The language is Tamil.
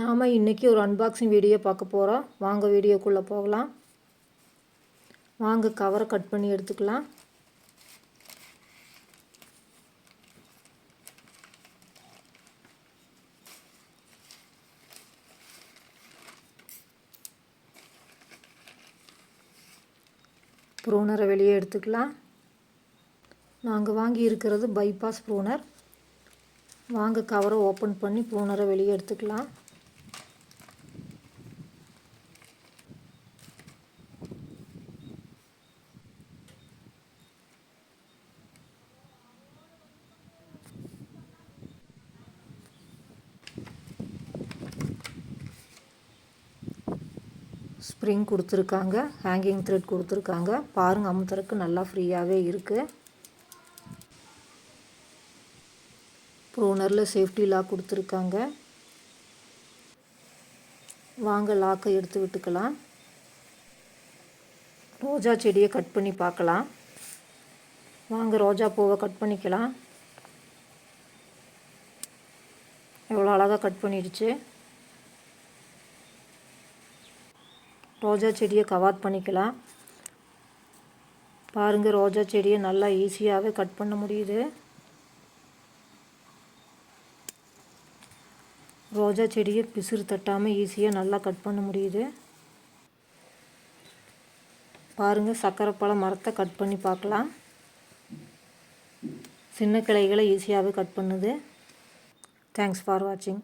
நாம் இன்றைக்கி ஒரு அன்பாக்சிங் வீடியோ பார்க்க போகிறோம். வாங்க வீடியோக்குள்ளே போகலாம். வாங்க கவரை கட் பண்ணி எடுத்துக்கலாம். ப்ரூனரை வெளியே எடுத்துக்கலாம். நாங்கள் வாங்கி இருக்கிறது பைபாஸ் ப்ரூனர். வாங்க கவரை ஓப்பன் பண்ணி ப்ரூனரை வெளியே எடுத்துக்கலாம். ஸ்ப்ரிங் கொடுத்துருக்காங்க, ஹேங்கிங் த்ரெட் கொடுத்துருக்காங்க. பாருங்கள், அமுத்துறதுக்கு நல்லா ஃப்ரீயாகவே இருக்குது. ப்ரூனரில் சேஃப்டி லாக் கொடுத்துருக்காங்க. வாங்க லாக்கை எடுத்து விட்டுக்கலாம். ரோஜா செடியை கட் பண்ணி பார்க்கலாம். வாங்க ரோஜா பூவை கட் பண்ணிக்கலாம். எவ்வளோ அழகாக கட் பண்ணிடுச்சு. ரோஜா செடியை கவாத் பண்ணிக்கலாம். பாருங்கள், ரோஜா செடியை நல்லா ஈஸியாகவே கட் பண்ண முடியுது. ரோஜா செடியை பிசிறு தட்டாமல் ஈஸியாக நல்லா கட் பண்ண முடியுது. பாருங்கள், சக்கரைப்பழ மரத்தை கட் பண்ணி பார்க்கலாம். சின்ன கிளைகளை ஈஸியாகவே கட் பண்ணுது. தேங்க்ஸ் ஃபார் வாட்சிங்.